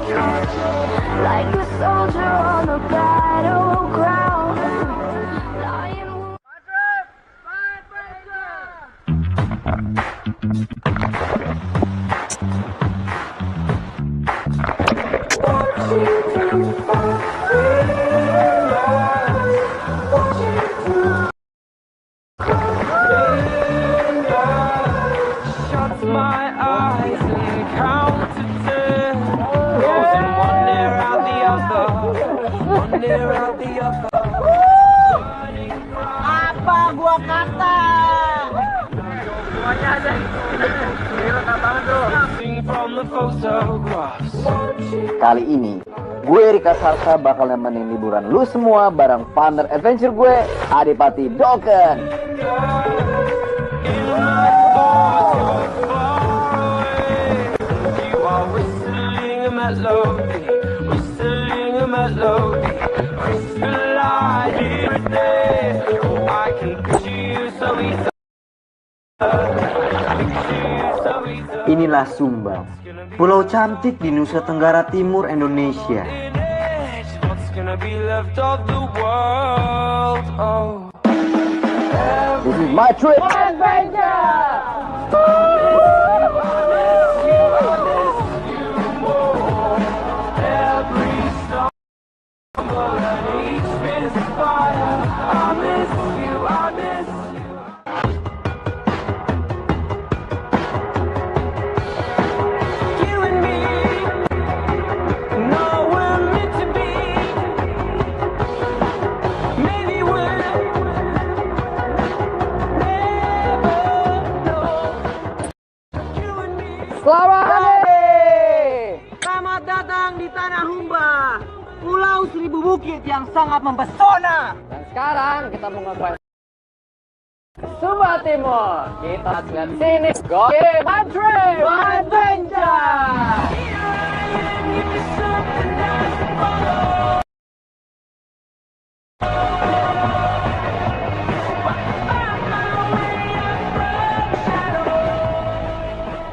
like a soldier on the battleground. Lying Shut my eyes and count to 10. Closing one ear out the other, one ear out the other. Apa gua kata? Sing from the photographs. Kali ini, gue Rika Sarsa bakal nemenin liburan lu semua bareng partner adventure gue, Adipati Dolken. In my thoughts, you're far away. You are whistling a melody, whistling a melody. Crystalline every day. Oh, I can picture you so easy. Inilah Sumba, pulau cantik di Nusa Tenggara Timur, Indonesia. What's gonna be left of the world? Oh. This is my trip. Selamat datang di Tanah Humba, Pulau Seribu Bukit yang sangat mempesona. Dan sekarang kita mau ngebuat Sumba Timur. Kita lihat sini. Go Adventure!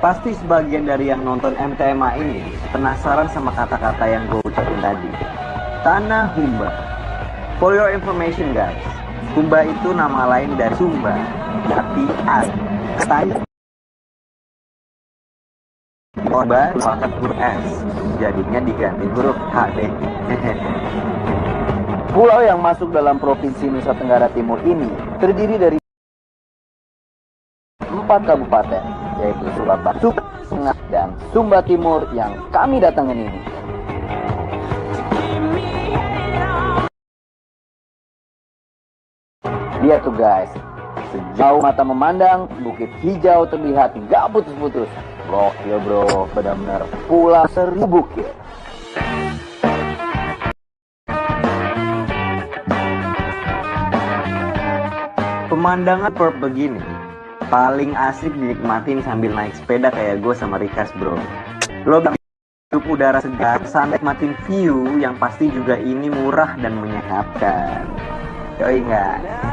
Pasti sebagian dari yang nonton MTMA ini penasaran sama kata-kata yang gue ucapin tadi. Tanah Humba. For your information guys, Humba itu nama lain dari Sumba, tapi air. Katanya Humba pangkat huruf S, jadinya diganti huruf H deh. Pulau yang masuk dalam Provinsi Nusa Tenggara Timur ini terdiri dari 4 kabupaten, yaitu Surabaya, Tengah, dan Sumba Timur yang kami datangin ini. Lihat tuh guys, sejauh mata memandang, bukit hijau terlihat nggak putus-putus. Gokil bro, benar-benar pulau seribu bukit. Pemandangan perp begini paling asik dinikmatin sambil naik sepeda kayak gue sama Rikas bro. Lo hidup udara segar sambil nikmatin view yang pasti juga ini murah dan menyehatkan. Yoi nggak?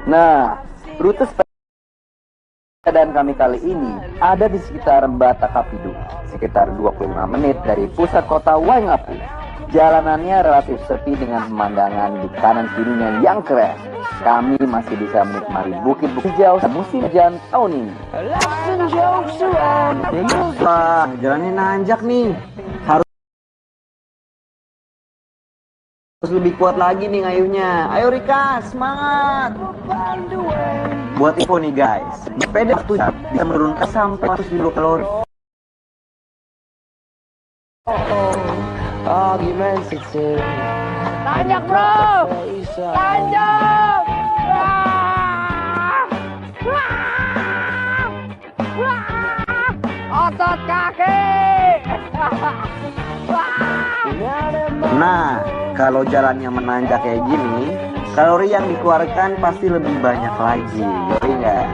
Nah, rute sepedaan kami kali ini ada di sekitar Batakapidu, sekitar 25 menit dari pusat kota Waingapu. Jalanannya relatif sepi dengan pemandangan di kanan kirinya yang keren. Kami masih bisa menikmati bukit-bukit hijau musim hujan tahun ini. Wah, jalannya nanjak nih. Harus lebih kuat lagi nih ngayuhnya. Ayo Rika, semangat. Buat info nih guys, sepeda tuh bisa menurunkan sampai 100 kalori. Argumentative. Tanjak bro! Tanjak! Otot kaki! Nah, kalau jalannya menanjak kayak gini, kalori yang dikeluarkan pasti lebih banyak lagi, gitu enggak?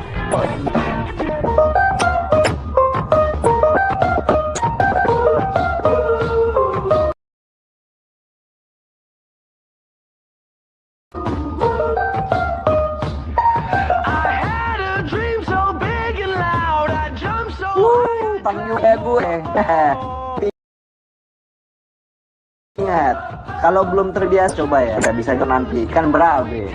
Tanggung gue. Ingat, kalau belum terbiasa coba ya, nggak bisa nanti kan berabe.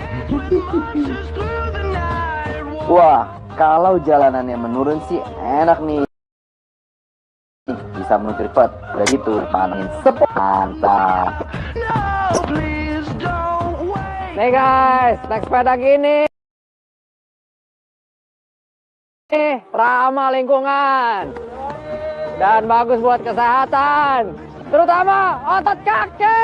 Wah, kalau jalanannya menurun sih enak nih. Bisa menuju cepat, udah gitu panin sepot. Mantap. Nih guys, naik sepeda gini ramah lingkungan dan bagus buat kesehatan, terutama otot kaki.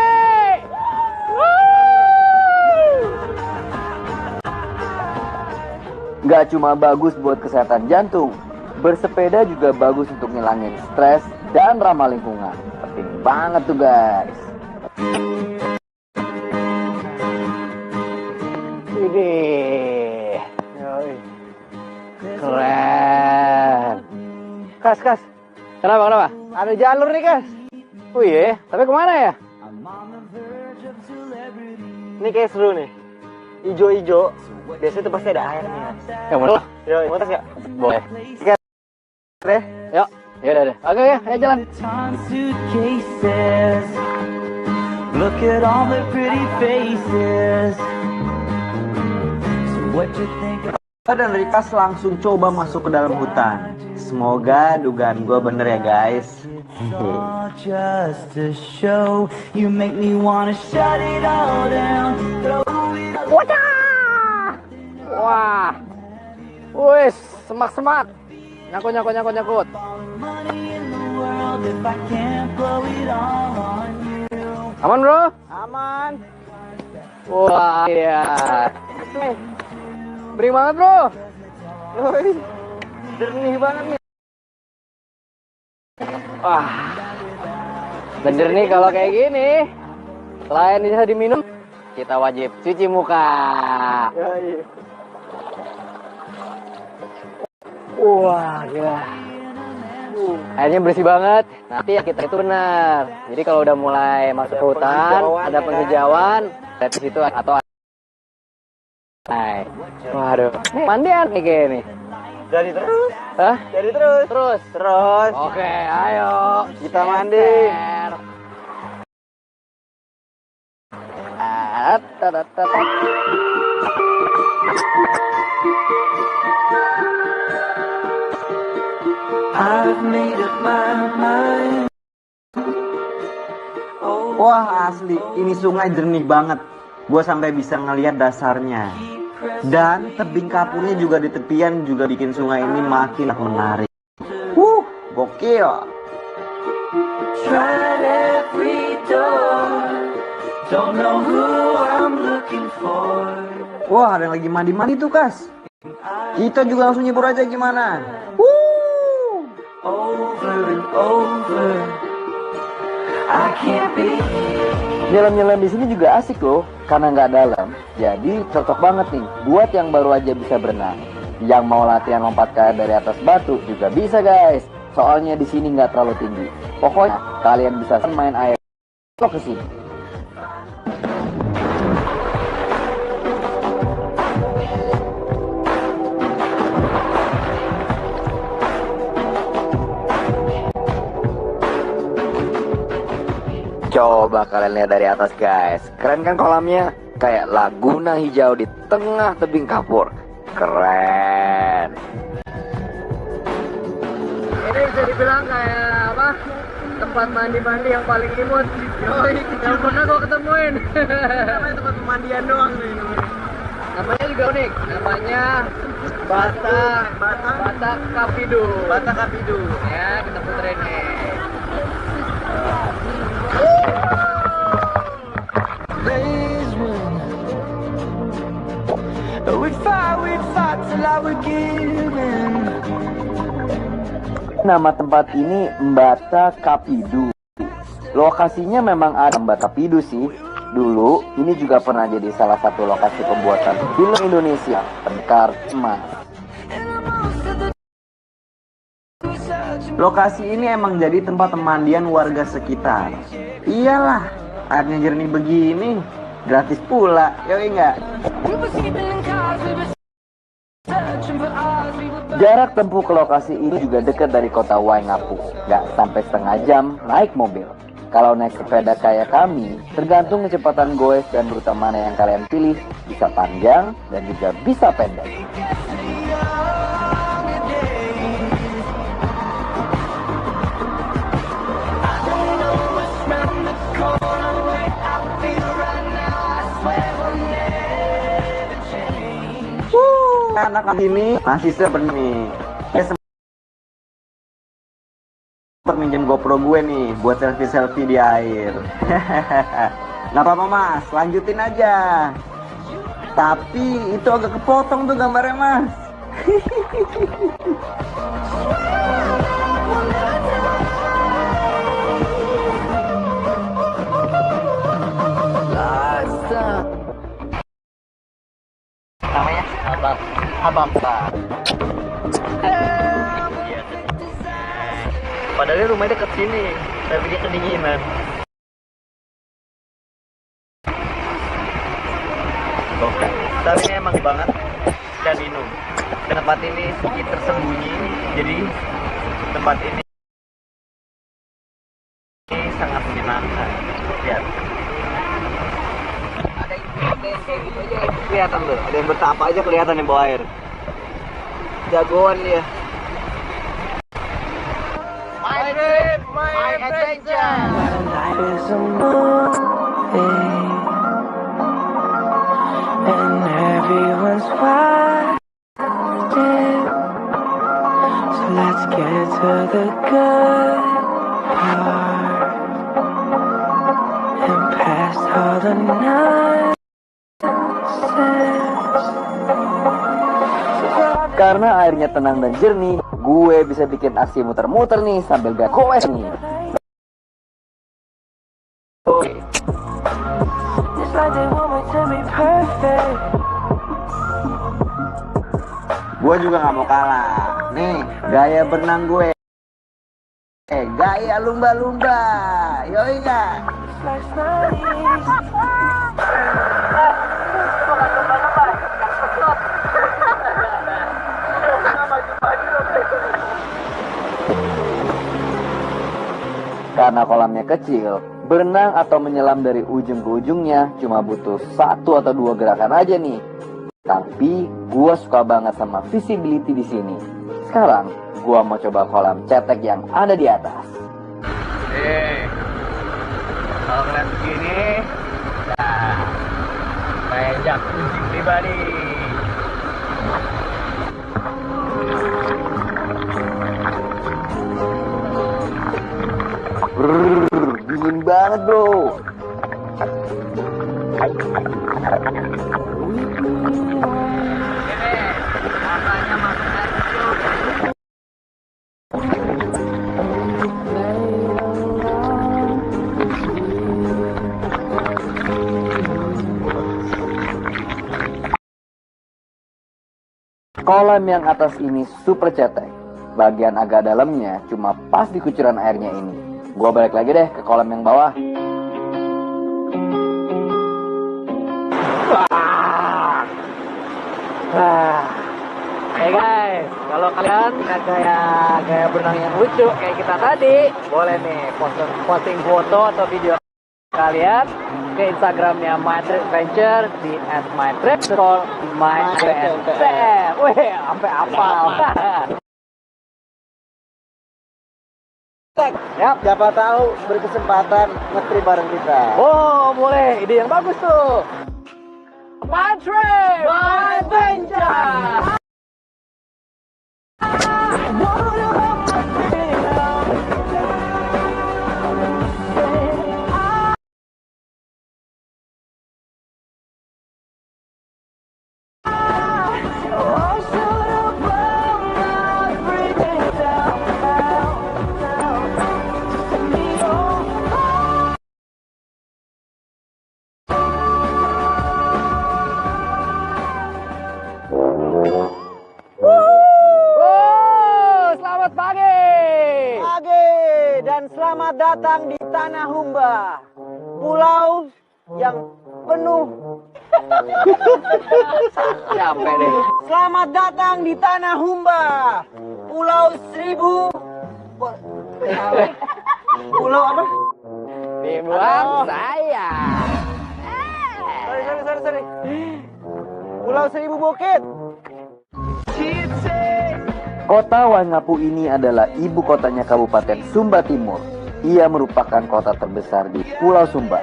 Gak cuma bagus buat kesehatan jantung, bersepeda juga bagus untuk ngilangin stres dan ramah lingkungan. Penting banget tuh guys. Widih, keren. Kas, Kenapa? ada jalur nih Kas. Oh iya, tapi kemana ya? Ini kayak seru nih. Ijo-ijo, biasanya tuh pasti ada airnya. Yang mana? Yo, mau tes gak? Boleh. Deh. Yuk, yaudah deh. Oke, ayo jalan. Suitcases. Look at all the pretty faces. So what you think? Dan Rikas langsung coba masuk ke dalam hutan. Semoga dugaan gue bener ya guys. All just to show you make me wanna shut it all down. Throw it all. Wah. Wis, semak-semak. Nyangkut. Money in the world if I can't blow it all on you. Aman, Bro? Aman. Wah, iya. Bering banget, Bro. Woi, jernih banget nih. Wah. Bener nih kalau kayak gini. Selain bisa diminum, kita wajib cuci muka. Yoi. Wah, gila. Airnya bersih banget. Nanti ya kita itu benar. Jadi kalau udah mulai masuk ke hutan, ada penghijauan, dari situ atau waduh, nih mandian nih kayak nih. Jadi terus. Hah? Jadi terus. Terus. Oke, ayo Kita mandi. I've made up my mind. Wah asli, ini sungai jernih banget. Gua sampai bisa ngelihat dasarnya. Dan tebing kapurnya juga di tepian juga bikin sungai ini makin menarik. Gokil. Tried every door. Don't know who I'm looking for. Wah, ada yang lagi mandi-mandi tuh, Kas. Kita juga langsung nyebur aja gimana? Over and over. I can't be. Nyelam-nyelam di sini juga asik loh, karena nggak dalam. Jadi cocok banget nih buat yang baru aja bisa berenang. Yang mau latihan lompat ke air dari atas batu juga bisa guys. Soalnya di sini nggak terlalu tinggi. Pokoknya kalian bisa main air. Ke sini. Coba kalian lihat dari atas guys. Keren kan kolamnya? Kayak laguna hijau di tengah tebing kapur. Keren. Ini bisa dibilang kayak apa? Tempat mandi-mandi yang paling imut. Yang pernah gue ketemuin. Namanya tempat pemandian doang nih. Namanya juga unik. Namanya Bata Kapidu. Bata Kapidu. Ya, kita puterin nih. We'd fight till I was giving. Nama tempat ini Bata Kapidu. Lokasinya memang ada Bata Kapidu sih. Dulu ini juga pernah jadi salah satu lokasi pembuatan film Indonesia, Pendekar Emas. Lokasi ini emang jadi tempat pemandian warga sekitar. Iyalah, airnya jernih begini, gratis pula, yoi enggak? Jarak tempuh ke lokasi ini juga dekat dari kota Waingapu. Gak sampai setengah jam naik mobil. Kalau naik sepeda kayak kami, tergantung kecepatan goes dan rute mana yang kalian pilih, bisa panjang dan juga bisa pendek. Anak ini masih seperti sempat minjem GoPro gue nih buat selfie di air. Nggak apa-apa mas, lanjutin aja. Tapi itu agak kepotong tuh gambarnya mas. Namanya Abang Pak. Padahal rumahnya dekat sini, tapi dia kedinginan. Oke. Tapi ini emang banget dan minum. Tempat ini sedikit tersembunyi, jadi tempat ini sangat menyenangkan. Lihat. Kelihatan tuh, ada yang bertapa aja kelihatan yang bawa air. Jagoan dia. My trip, my adventure. Life is a movie, and everyone's watching. So let's get to the good part and past all the nonsense. Karena airnya tenang dan jernih, gue bisa bikin aksi muter-muter nih sambil gak goes nih. It's like they want me to be perfect. Gue juga nggak mau kalah. Nih gaya berenang gue. Gaya lumba-lumba. Yoi nggak? Life's not easy. Karena kolamnya kecil, berenang atau menyelam dari ujung ke ujungnya cuma butuh 1 atau 2 gerakan aja nih. Tapi gua suka banget sama visibility di sini. Sekarang gua mau coba kolam cetek yang ada di atas. Kalau kalian begini, nah, kayak jacuzzi pribadi. Dingin banget bro. Kolam yang atas ini super cetek. Bagian agak dalamnya cuma pas di kucuran airnya ini. Gua balik lagi deh ke kolam yang bawah. Hey guys, kalau kalian gaya berenang yang lucu kayak kita tadi, boleh nih posting foto atau video kalian ke Instagramnya My Trip Adventure di @mytrip_myadventure. Wih, sampai apal. Yap, siapa tahu berkesempatan nge-trip bareng kita. Oh, boleh. Ide yang bagus tuh. My Trip, My Adventure. Selamat pagi Dan selamat datang di Tanah Humba, pulau yang penuh. Nyampe deh. Selamat datang di Tanah Humba, pulau 1000. Pulau apa? Pulau Seribu Bukit. Kota Waingapu ini adalah ibu kotanya Kabupaten Sumba Timur. Ia merupakan kota terbesar di Pulau Sumba.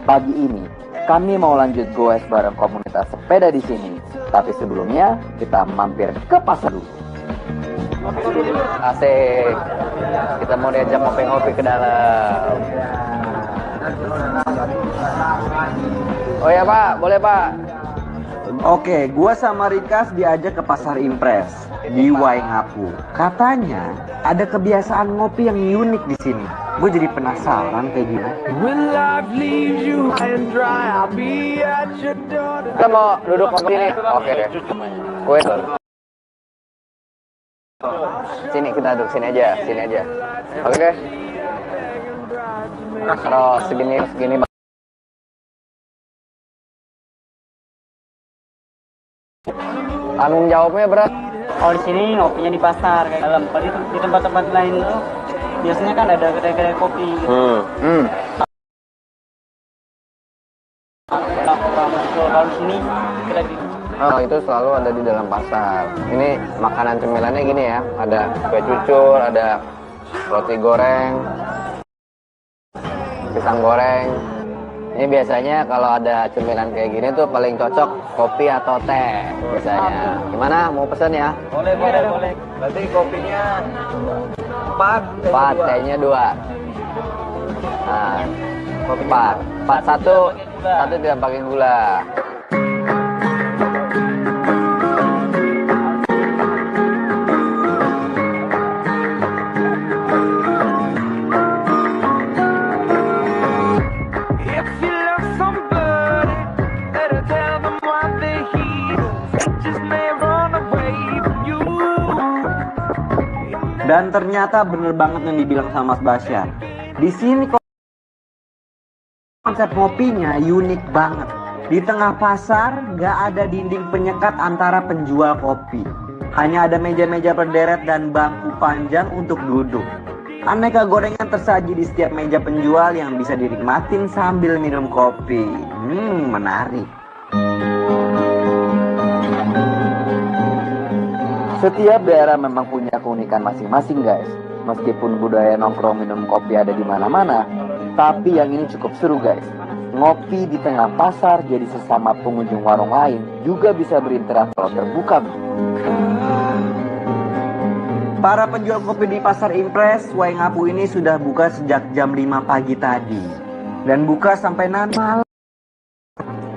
Pagi ini, kami mau lanjut goes bareng komunitas sepeda di sini. Tapi sebelumnya, kita mampir ke pasar dulu. Asik. Kita mau diajak ngopi-ngopi ke dalam. Oh ya Pak, boleh Pak. Oke, gua sama Rikas diajak ke Pasar Impres di Waingapu. Katanya ada kebiasaan ngopi yang unik di sini. Gue jadi penasaran kayak gimana. When life leaves you high and dry, I'll be at your door. Kita mau duduk ngopi nih. Oke deh. Gue sini, kita duduk sini aja, sini aja. Oke deh. Terus segini. Tanggung jawabnya berat. Kalau di sini ngopinya di pasar kayak dalam. Kalau di tempat-tempat lain tuh biasanya kan ada kedai-kedai kopi gitu. Kalau di sini kita di Oh, itu selalu ada di dalam pasar. Ini makanan cemilannya gini ya, ada kue cucur, ada roti goreng, pisang goreng. Ini biasanya kalau ada cemilan kayak gini tuh paling cocok kopi atau teh biasanya. Gimana? Mau pesen ya? Boleh. Berarti kopinya 4, Tehnya 2. Nah, kopi 4 satu tidak pakai gula. If you love somebody, better tell them what they hear. Just may run away from you. Dan ternyata bener banget yang dibilang sama Mas Basyar. Di sini konsep ngopinya unik banget. Di tengah pasar gak ada dinding penyekat antara penjual kopi. Hanya ada meja-meja berderet dan bangku panjang untuk duduk. Aneka gorengan tersaji di setiap meja penjual yang bisa dinikmatin sambil minum kopi. Menarik. Setiap daerah memang punya keunikan masing-masing guys. Meskipun budaya nongkrong minum kopi ada di mana-mana, tapi yang ini cukup seru guys. Ngopi di tengah pasar jadi sesama pengunjung warung lain juga bisa berinteraksi kalau terbuka. Para penjual kopi di Pasar Impres Waingapu ini sudah buka sejak jam 5 pagi tadi dan buka sampai nanti malam.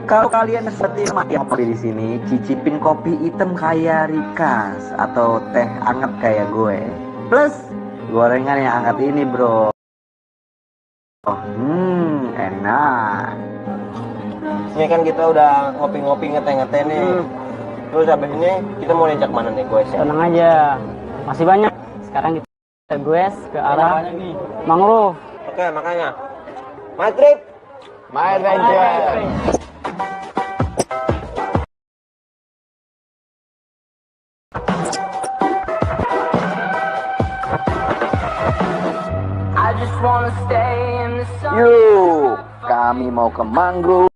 Kalau kalian seperti yang kopi di sini, cicipin kopi hitam kayak Rikas atau teh anget kayak gue. Plus gorengan yang hangat ini bro. Enak. Ini kan kita udah ngopi-ngopi ngeteh-ngeteh nih. Terus habis ini kita mau diajak mana nih guys ya? tenang aja. Masih banyak. Sekarang kita goes ke arah mangrove. Oke, makanya my trip, My adventure. I just wanna stay in the sun. Yuk, kami mau ke mangrove.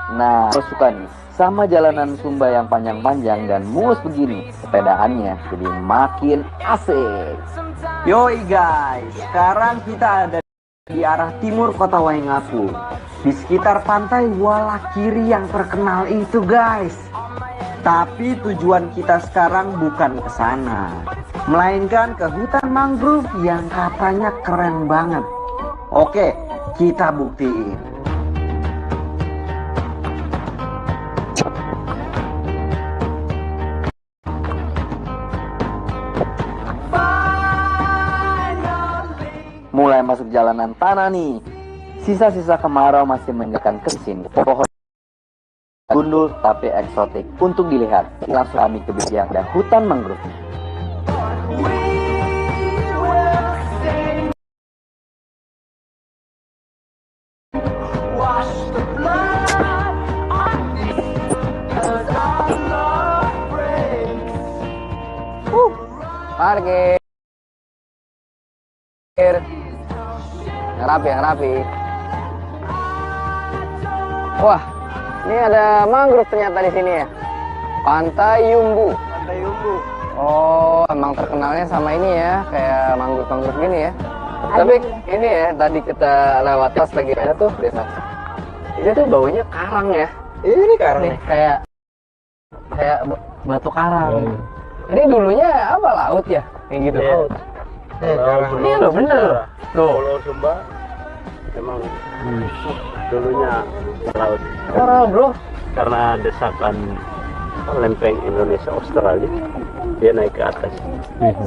Nah, aku suka nih sama jalanan Sumba yang panjang-panjang dan mulus begini. Sepedaannya jadi makin asik. Yoi guys, sekarang kita ada di arah timur kota Waingapu, di sekitar pantai Walakiri yang terkenal itu guys. Tapi tujuan kita sekarang bukan ke sana, melainkan ke hutan mangrove yang katanya keren banget. Oke, kita buktiin. Mulai masuk jalanan tanah nih. Sisa-sisa kemarau masih menyekan ke sini. Pohon gundul tapi eksotik untuk dilihat. Langsung kami ke biang dan hutan mangrove. Parkir. Yang rapi. Wah, Ini ada mangrove ternyata di sini ya. Pantai Yumbu. Pantai Yumbu. Oh, emang terkenalnya sama ini ya, kayak mangrove-mangrove gini ya. Tapi ini ya, tadi kita lewat pas lagi ada tuh desa. Ini tuh baunya karang ya. Ini karang. Nih, kayak batu karang. Ini dulunya apa, laut ya? Kayak gitu. Iya. Laut. Karang. Ini loh bener. Tuh. Pulau Sumba emang dulunya laut Coral bro. karena desakan lempeng Indonesia Australia dia naik ke atas.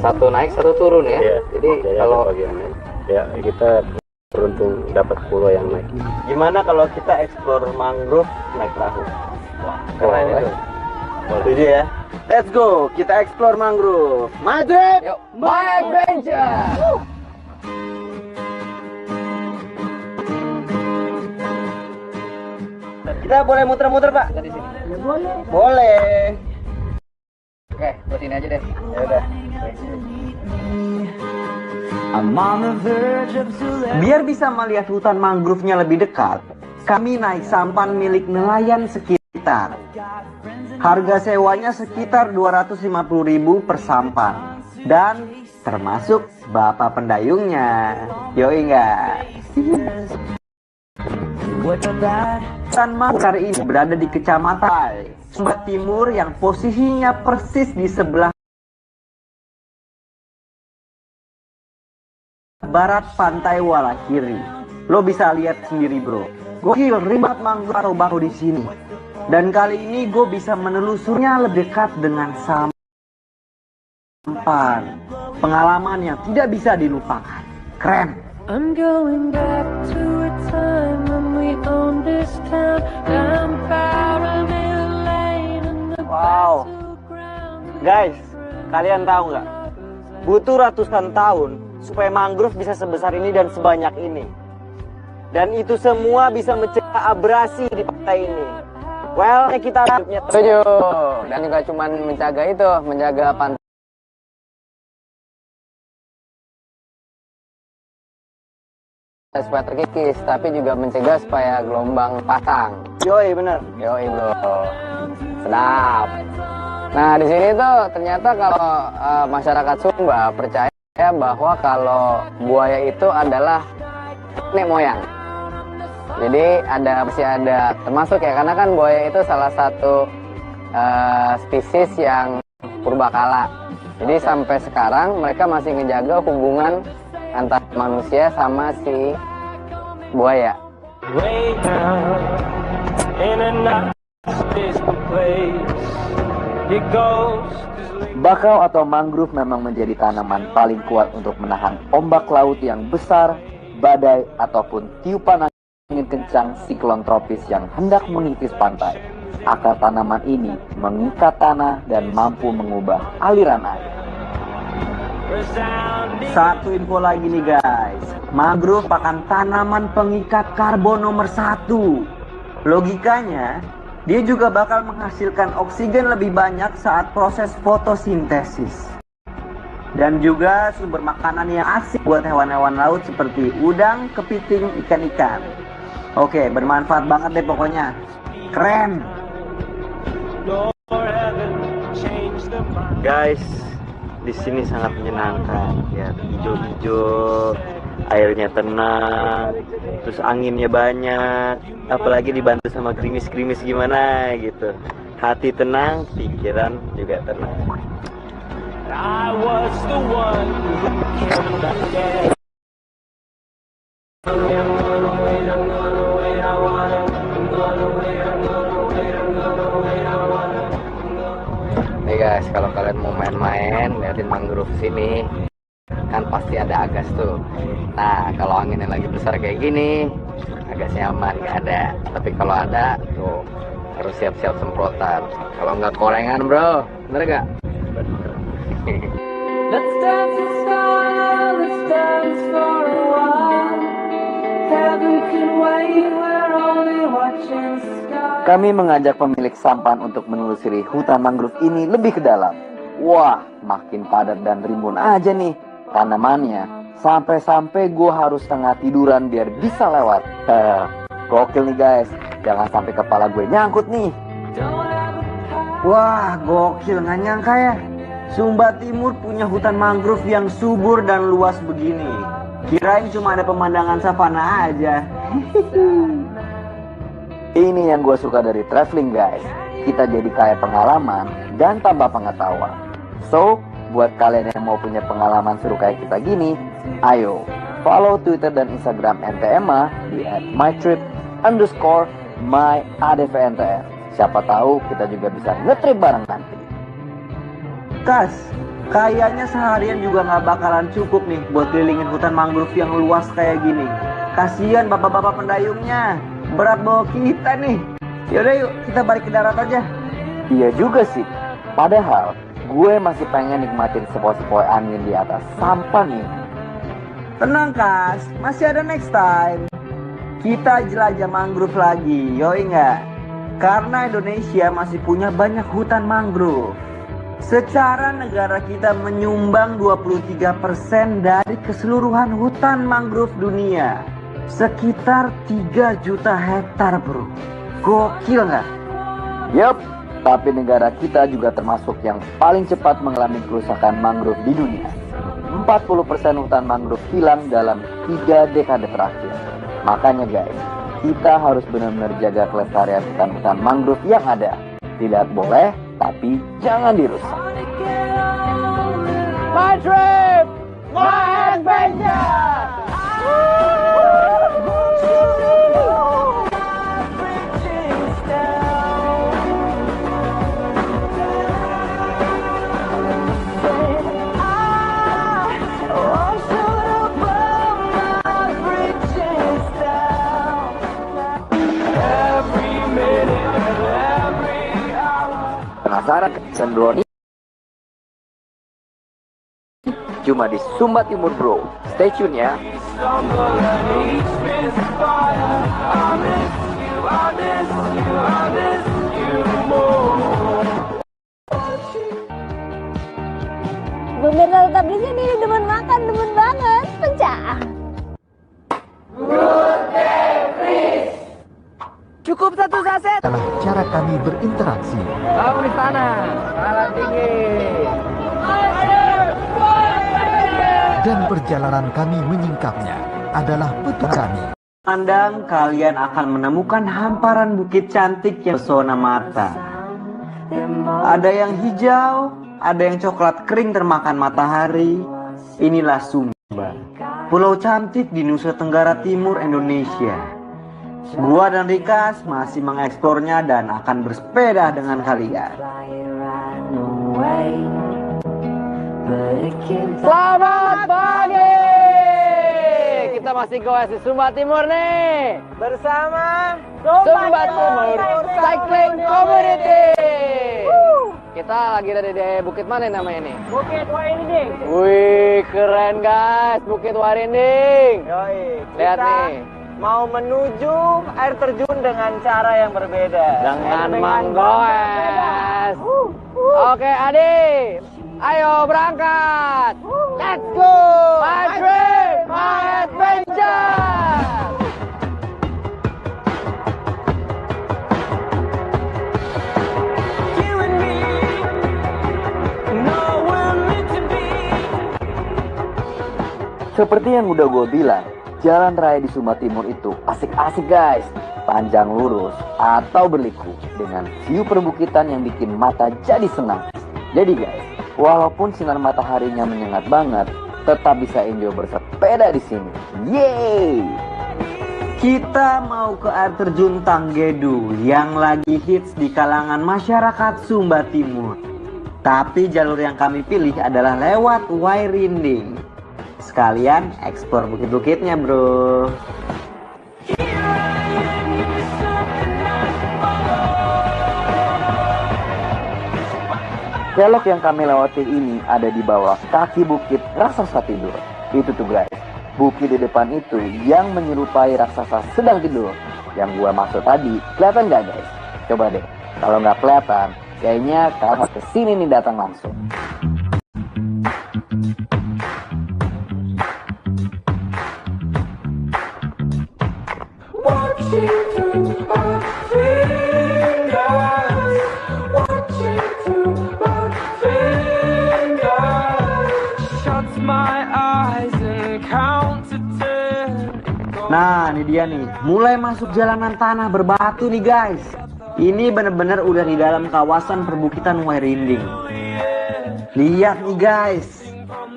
Satu naik satu turun ya. Ya, Jadi ada kalau bagiannya ya kita beruntung dapat pulau yang naik. Gimana kalau kita explore mangrove naik perahu? Keren itu. Setuju ya? Let's go, kita explore mangrove. Madrid! yuk, my adventure. Kita boleh muter-muter, Pak? Kita di sini. Boleh. Oke, buat sini aja deh. Ya udah. Biar bisa melihat hutan mangrove-nya lebih dekat, kami naik sampan milik nelayan sekitar. Harga sewanya sekitar 250.000 per sampan. Dan termasuk bapak pendayungnya. Yoi enggak? Hutan mangrove ini berada di Kecamatan Sumba Timur yang posisinya persis di sebelah barat pantai Walakiri. Lo bisa lihat sendiri bro. Gokil ribat mangrove atau bako di sini. Dan kali ini gue bisa menelusurnya lebih dekat dengan sampan. Pengalaman yang tidak bisa dilupakan. Keren. I'm going back to a time when we owned this town. I'm Caramel Lane and the Wow. battleground. Guys, kalian tahu nggak? Butuh ratusan tahun supaya mangrove bisa sebesar ini dan sebanyak ini. Dan itu semua bisa mencegah abrasi di pantai ini. Well, kita hidupnya Setuju. Dan juga cuman menjaga itu, menjaga pantai supaya terkikis, tapi juga mencegah supaya gelombang pasang. Yoi, bener. Yoi bro, sedap. Nah di sini tuh ternyata kalau masyarakat Sumba percaya bahwa kalau buaya itu adalah nenek moyang. Jadi masih ada termasuk ya, karena kan buaya itu salah satu spesies yang purbakala. Jadi sampai sekarang mereka masih ngejaga hubungan antara manusia sama si buaya. Way down in a nice distant place. It goes. Bakau atau mangrove memang menjadi tanaman paling kuat untuk menahan ombak laut yang besar, badai, ataupun tiupan angin kencang siklon tropis yang hendak mengikis pantai. Akar tanaman ini mengikat tanah dan mampu mengubah aliran air. Satu info lagi nih guys, mangrove merupakan tanaman pengikat karbon nomor 1. Logikanya, dia juga bakal menghasilkan oksigen lebih banyak saat proses fotosintesis. Dan juga sumber makanan yang asik buat hewan-hewan laut seperti udang, kepiting, ikan-ikan. Oke, bermanfaat banget deh pokoknya. Keren. Guys, di sini sangat menyenangkan ya, hijau-hijau, airnya tenang, terus anginnya banyak, apalagi dibantu sama gerimis-gerimis gimana gitu. Hati tenang, pikiran juga tenang. I was the one who killed that day. Nih guys, kalau kalian mau main-main liatin mangrove sini, kan pasti ada agas tuh. Nah, kalau anginnya lagi besar kayak gini, agasnya aman, nggak ada. Tapi kalau ada, tuh harus siap-siap semprotan. Kalau nggak korengan bro, bener nggak? Let's dance in style, let's dance for a while. Heaven can wait, we're only watching sky. Kami mengajak pemilik sampan untuk menelusuri hutan mangrove ini lebih ke dalam. Wah, makin padat dan rimbun aja nih tanamannya. Sampai-sampai gue harus setengah tiduran biar bisa lewat. Gokil nih guys. jangan sampai kepala gue nyangkut nih. Wah, gokil, nggak nyangka ya. Sumba Timur punya hutan mangrove yang subur dan luas begini. Kirain cuma ada pemandangan savana aja. Ini yang gue suka dari traveling guys. Kita jadi kaya pengalaman dan tambah pengetahuan. So, buat kalian yang mau punya pengalaman seru kayak kita gini, ayo follow Twitter dan Instagram NTMA di @mytrip_myadvntm. Siapa tahu kita juga bisa ngetrip bareng nanti. Kas, kayaknya seharian juga nggak bakalan cukup nih buat kelilingin hutan mangrove yang luas kayak gini. Kasian bapak-bapak pendayungnya, berat bawa kita nih. Yaudah yuk, kita balik ke darat aja. Iya juga sih. Padahal gue masih pengen nikmatin sepoi-sepoi angin di atas sampan nih. Tenang Kas, masih ada next time. Kita jelajah mangrove lagi, yoi nggak? Karena Indonesia masih punya banyak hutan mangrove. Secara negara kita menyumbang 23% dari keseluruhan hutan mangrove dunia. Sekitar 3 juta hektar bro. Gokil nggak? Yup, tapi negara kita juga termasuk yang paling cepat mengalami kerusakan mangrove di dunia. 40% hutan mangrove hilang dalam 3 dekade terakhir. Makanya guys, kita harus benar-benar jaga kelestarian hutan-hutan mangrove yang ada. Tidak boleh, tapi jangan dirusak. My trip, my adventure. Penasaran sendron ini? Cuma di Sumba Timur bro. Stay tune ya. Bu Mirna tetap di sini, demen makan, demen banget, pecah. Cukup 1 saset. Adalah cara kami berinteraksi. Kamu di sana, salah tinggi. Dan perjalanan kami menyingkapnya adalah betul kami. Pandang, kalian akan menemukan hamparan bukit cantik yang pesona mata. Ada yang hijau, ada yang coklat kering termakan matahari. Inilah Sumba, pulau cantik di Nusa Tenggara Timur, Indonesia. Gua dan Rikas masih mengeksplornya dan akan bersepeda dengan kalian. Selamat pagi. Kita masih goes di Sumba Timur nih. Bersama Sumba Timur Cycling Community. Kita lagi ada di bukit mana namanya nih? Bukit Warinding. Wih, keren guys, Bukit Warinding. Yoi, Lihat kita nih. mau menuju air terjun dengan cara yang berbeda. Dengan menggoes. Oke, Adi. Ayo berangkat. Let's go. My trip, my adventure. Seperti yang udah gue bilang, jalan raya di Sumba Timur itu asik-asik guys. Panjang lurus atau berliku dengan view perbukitan yang bikin mata jadi senang. Jadi guys, walaupun sinar mataharinya menyengat banget, tetap bisa enjoy bersepeda di sini. Yeay! Kita mau ke air terjun Tanggedu yang lagi hits di kalangan masyarakat Sumba Timur. Tapi jalur yang kami pilih adalah lewat Wairinding. Sekalian eksplor bukit-bukitnya bro. Kelok yang kami lewati ini ada di bawah kaki bukit raksasa tidur. Itu tuh guys, bukit di depan itu yang menyerupai raksasa sedang tidur. Yang gua maksud tadi, kelihatan gak guys? Coba deh, kalau nggak kelihatan, kayaknya kalian harus kesini nih datang langsung. Watching through eyes and count to 10. Nah, ini dia nih. Mulai masuk jalanan tanah berbatu nih guys. Ini bener-bener udah di dalam kawasan perbukitan Wairinding. Lihat nih guys.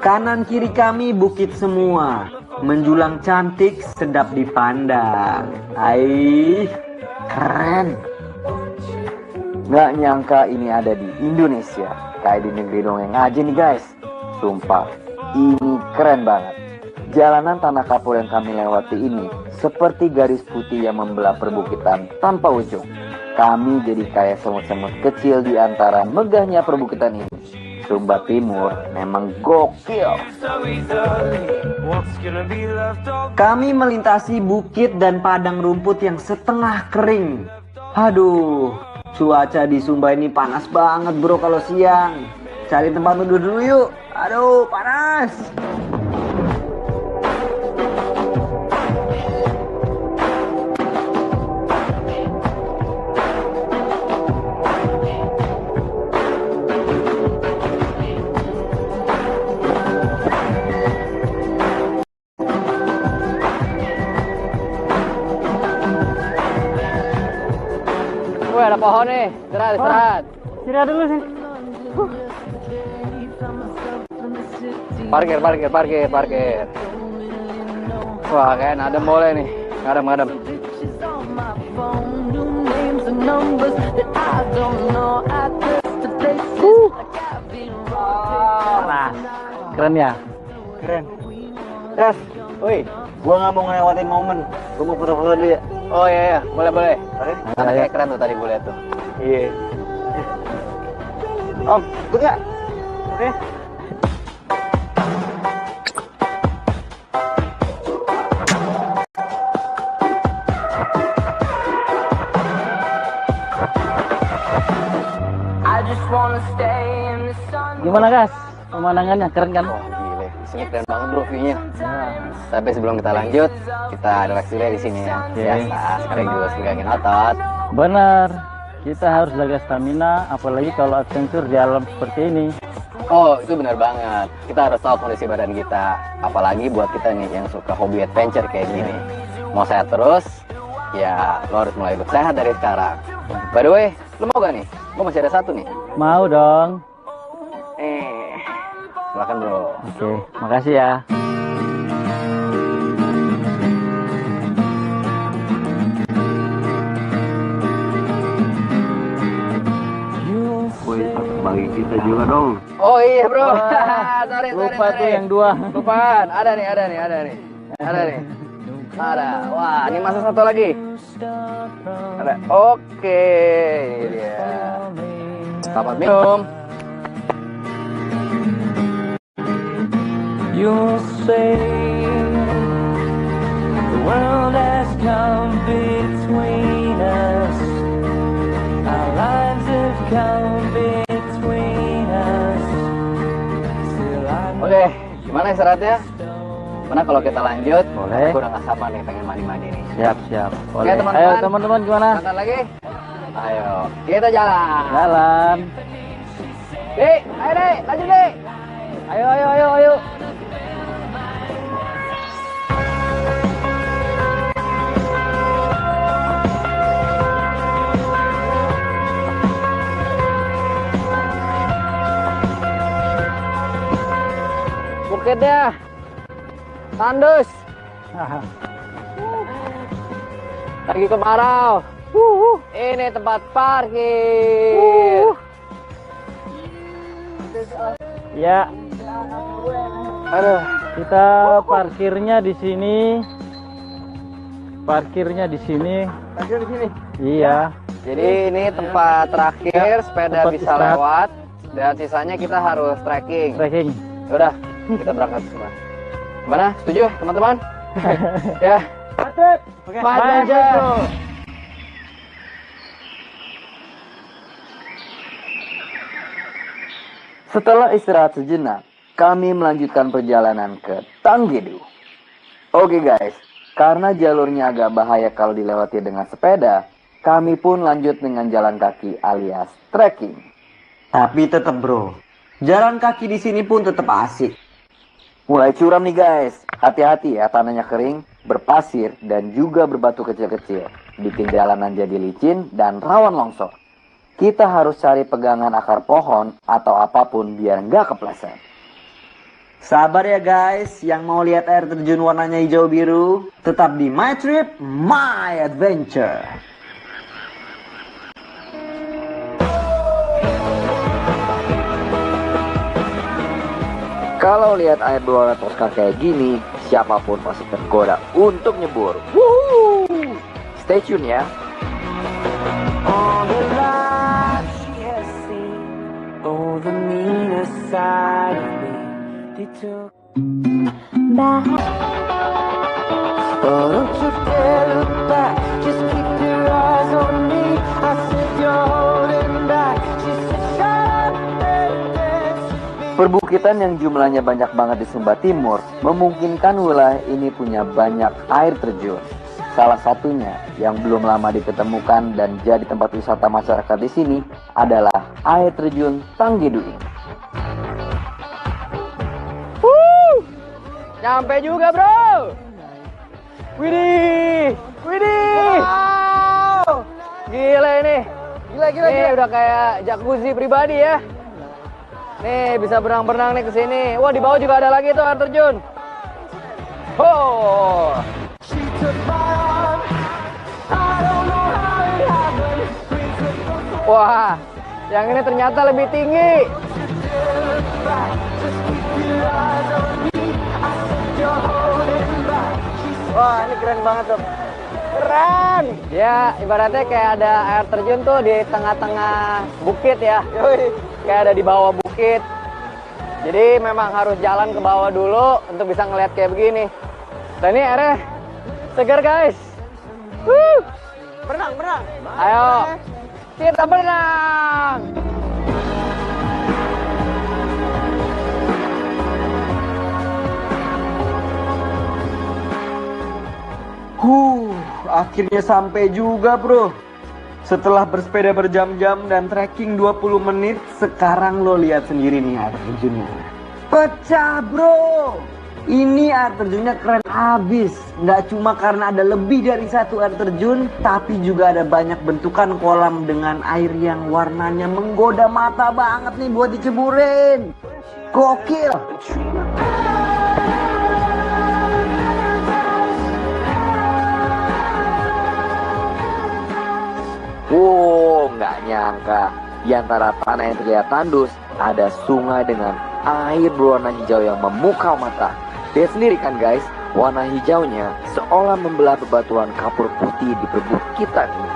Kanan kiri kami bukit semua. Menjulang cantik, sedap dipandang. Aih, keren. Nggak nyangka ini ada di Indonesia. Kayak di negeri dongeng aja nih guys. Sumpah, ini keren banget. Jalanan tanah kapur yang kami lewati ini seperti garis putih yang membelah perbukitan tanpa ujung. Kami jadi kayak semut-semut kecil di antara megahnya perbukitan ini. Sumba Timur memang gokil. Kami melintasi bukit dan padang rumput yang setengah kering. Aduh, cuaca di Sumba ini panas banget bro kalau siang. Cari tempat duduk dulu yuk. Aduh, panas. Wih, ada pohon nih. Istirahat. Istirahat dulu sih. Parkir. Wah, kayak adem boleh nih. Adem. Nah, keren ya? Keren. Res, woi, gua nggak mau ngelewatin momen. Gua mau foto-foto dulu ya. Oh iya, boleh. Oke. Nah, kayak keren tuh tadi gue lihat tuh. Iya. Om, ikut nggak? Oke. Gimana guys? Pemandangannya keren kan? Oh, gile. Di sini keren banget bro view-nya. Tapi sebelum kita lanjut, kita relax dulu ya di sini ya. Biasa, sekaligus pegangin otot. Bener. Kita harus jaga stamina, apalagi kalau adventure di alam seperti ini. Oh, itu benar banget. Kita harus tahu kondisi badan kita. Apalagi buat kita nih yang suka hobi adventure kayak gini. Mau sehat terus, ya lo harus mulai hidup sehat dari sekarang. By the way, lo mau gak nih? Gue masih ada satu nih. Mau dong. Silakan bro. Oke, makasih ya. Woi, bagi kita juga dong. Oh iya bro. Sorry. Lupa tuh yang dua. Lupaan. Ada nih. Ada. Wah, ini masuk satu lagi. Ada. Oke, ini dia. Selamat minum. You'll say the world has come between us. Our lives have come between us. Oke, gimana istirahatnya? Mana kalau kita lanjut? Boleh. Aku udah gak sabar nih pengen mandi-mandi nih. Siap. Oke, Boleh. teman-teman. Ayo teman-teman gimana? Makan lagi? Ayo, kita jalan. Jalan. Dek, ayo dek, lanjut dek. Ayo. Bukitnya tandus. Lagi kemarau. Ini tempat parkir. Ya. Aduh, Kita parkirnya di sini. Parkir di sini. Iya. jadi ini tempat terakhir sepeda tempat bisa istirahat. lewat dan sisanya kita harus trekking. Trekking. Udah, kita berangkat semua. Gimana? Setuju, teman-teman? Ya. Mantap. Setelah istirahat sejenak, kami melanjutkan perjalanan ke Tanggedu. Oke guys, karena jalurnya agak bahaya kalau dilewati dengan sepeda, kami pun lanjut dengan jalan kaki alias trekking. Tapi tetap bro, jalan kaki di sini pun tetap asik. Mulai curam nih guys. Hati-hati ya, tanahnya kering, berpasir, dan juga berbatu kecil-kecil. Bikin jalanan jadi licin dan rawan longsor. Kita harus cari pegangan akar pohon atau apapun biar nggak kepleset. Sabar ya guys, yang mau lihat air terjun warnanya hijau biru, tetap di My Trip, My Adventure. Kalau lihat air berwarna toska kayak gini, siapapun pasti tergoda untuk nyebur. Woohoo! Stay tune ya. All the lies she has seen, oh the meanest side of me, they took. Oh, don't you dare look back, just keep your eyes on me. I said you're holding back, she said shut up and dance with me. Perbukitan yang jumlahnya banyak banget di Sumba Timur memungkinkan wilayah ini punya banyak air terjun. Salah satunya yang belum lama diketemukan dan jadi tempat wisata masyarakat di sini adalah air terjun Tanggeduing. Nyampe juga bro. Widih, widih. Wow. Gila ini. Gila. Ini udah kayak jacuzzi pribadi ya. Nih bisa berenang-berenang nih ke sini. Wah di bawah juga ada lagi tuh air terjun. Oh. Wah, yang ini ternyata lebih tinggi. Wah, ini keren banget tuh. Keren. Ya, ibaratnya kayak ada air terjun tuh di tengah-tengah bukit ya. Kayak ada di bawah bukit. Jadi memang harus jalan ke bawah dulu untuk bisa ngeliat kayak begini. Dan ini airnya segar guys. Berenang. Ayo, kita berenang. Akhirnya sampai juga bro. Setelah bersepeda berjam-jam dan trekking 20 menit, sekarang lo lihat sendiri nih air terjunnya. Pecah bro. Ini air terjunnya keren abis. Nggak cuma karena ada lebih dari satu air terjun, tapi juga ada banyak bentukan kolam dengan air yang warnanya menggoda mata banget nih buat diceburin. Gokil. Nggak nyangka di antara tanah yang terlihat tandus ada sungai dengan air berwarna hijau yang memukau mata. Lihat sendiri kan guys, warna hijaunya seolah membelah bebatuan kapur putih di perbukitan ini.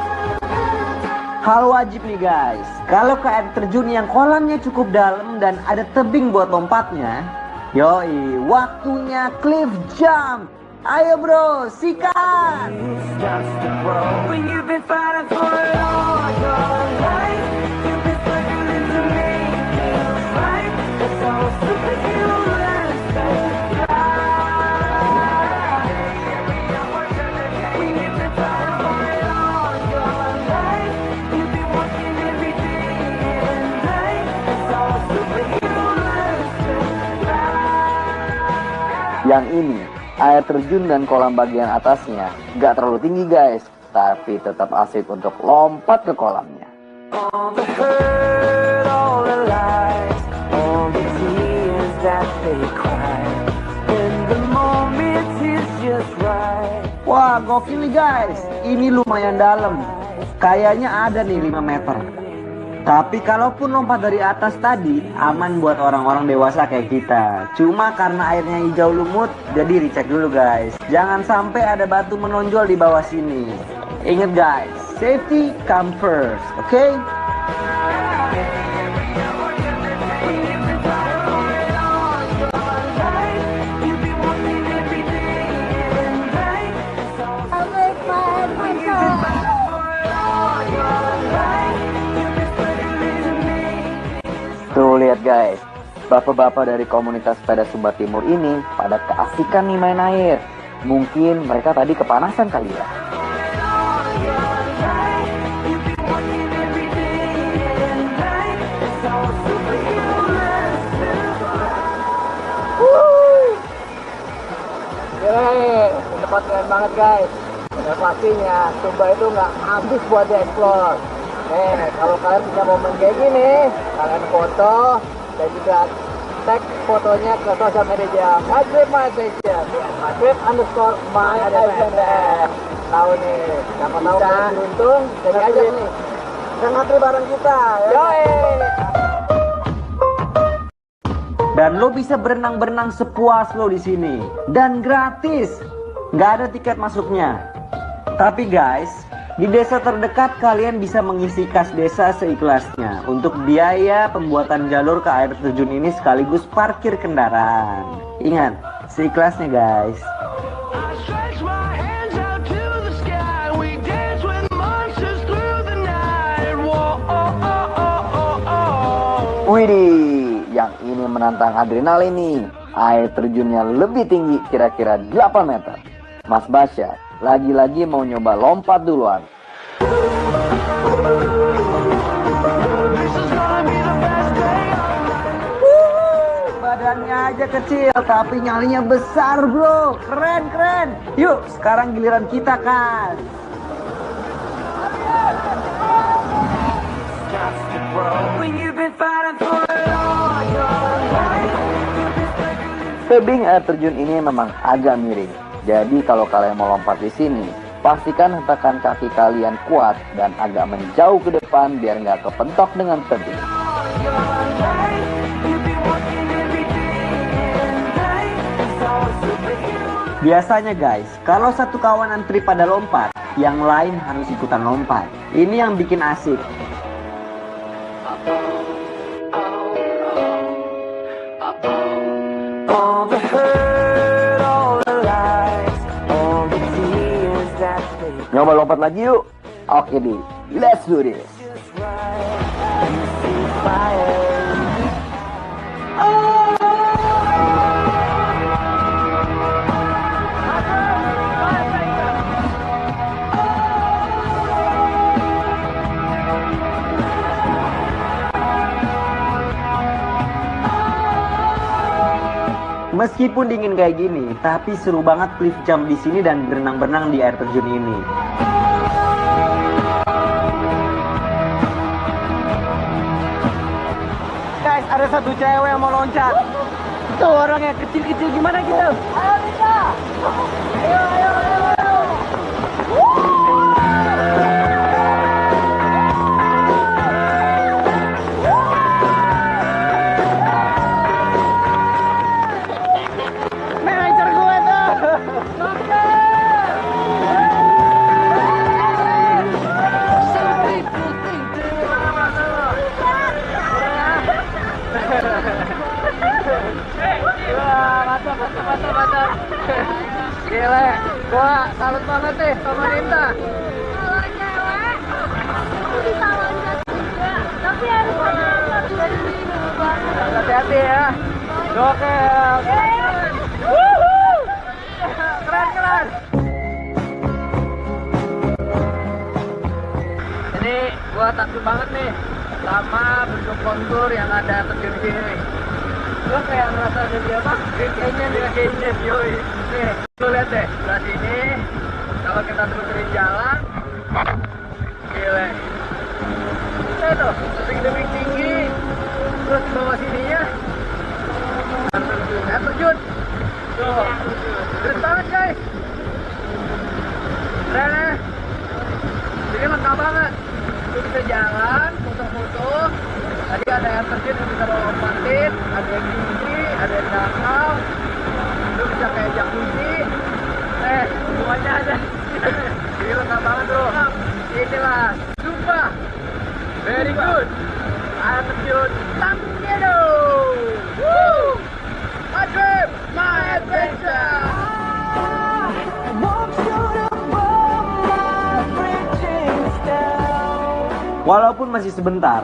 Hal wajib nih guys, kalau ke air terjun yang kolamnya cukup dalam dan ada tebing buat lompatnya, yoi, waktunya cliff jump. Ayo bro, sikat! When you've been fighting for it all your life, you've been struggling to make things right. It's all superhuman strength. When you've been fighting for it all your life, you've been working every day and night. It's all superhuman strength. Yang ini air terjun dan kolam bagian atasnya nggak terlalu tinggi guys, tapi tetap asik untuk lompat ke kolamnya. All the hurt, all the lies, all the tears that they cry, when the moment is just right. Wah, gokil nih guys. Ini lumayan dalam. Kayaknya ada nih 5 meter. Tapi kalaupun lompat dari atas tadi, aman buat orang-orang dewasa kayak kita. Cuma karena airnya hijau lumut, jadi dicek dulu guys. Jangan sampai ada batu menonjol di bawah sini. Ingat guys, safety come first, oke? Tuh lihat guys, bapak-bapak dari komunitas sepeda Sumba Timur ini pada keasikan nih main air. Mungkin mereka tadi kepanasan kali ya. tempat keren banget guys. Dan pastinya Sumba itu nggak habis buat dieksplor. Kalau kalian punya momen kayak gini, kalian foto dan juga tag fotonya ke sosial media @madrib_my_adventure, @madrib_my_adventure. Tahu nih, siapa tahu kalian beruntung, jadi aja nih. Kita ngantri bareng kita. Yoi. Dan lo bisa berenang-berenang sepuas lo di sini dan gratis, nggak ada tiket masuknya. Tapi guys, di desa terdekat kalian bisa mengisi kas desa seikhlasnya untuk biaya pembuatan jalur ke air terjun ini sekaligus parkir kendaraan. Ingat, seikhlasnya guys. Widih, yang ini menantang adrenalin nih. Air terjunnya lebih tinggi, kira-kira 8 meter. Mas Basya lagi-lagi mau nyoba lompat duluan. Badannya aja kecil tapi nyalinya besar bro. Keren. Yuk sekarang giliran kita kan. Tebing air terjun ini memang agak miring. Jadi kalau kalian mau lompat di sini, pastikan hentakan kaki kalian kuat dan agak menjauh ke depan biar nggak kepentok dengan tebing. Biasanya guys, kalau satu kawan antri pada lompat, yang lain harus ikutan lompat. Ini yang bikin asik. Nyoba lompat lagi yuk. Oke deh, let's do this. Meskipun dingin kayak gini, tapi seru banget cliff jump di sini dan berenang-berenang di air terjun ini. Guys, ada satu cewek yang mau loncat. Tuh orangnya kecil-kecil, gimana kita? Ayo bisa. Ayo. Manajer gue tuh. Mantap. Gile, gua salut banget nih sama Ninta. Kalau cewek, aku bisa loncat juga. Tapi harus hati-hati dari sini dulu banget. Hati-hati ya. Oke. Keren. Ini gua takjub banget nih sama bentuk kontur yang ada terjun di sini. Gua kayak ngerasa jadi apa? Kayaknya yoi. Nih, lu lihat deh, sebelah sini. Kalau kita terusin jalan, gile. Lihat tuh, tebing-tebing tinggi. Terus di bawah sininya air terjun. Tuh, keren banget guys. Keren ya. Jadi lengkap banget. Lu bisa jalan, foto-foto. Tadi ada air terjun yang bisa lo lompatin, ada yang tinggi, ada yang dangkal. Lu bisa kayak jacuzzi. Semuanya ada. Jadi lengkap banget bro. Inilah Sumba. Very good. Air terjun Tanggedo. Woo! Madrib, my adventure. Walaupun masih sebentar,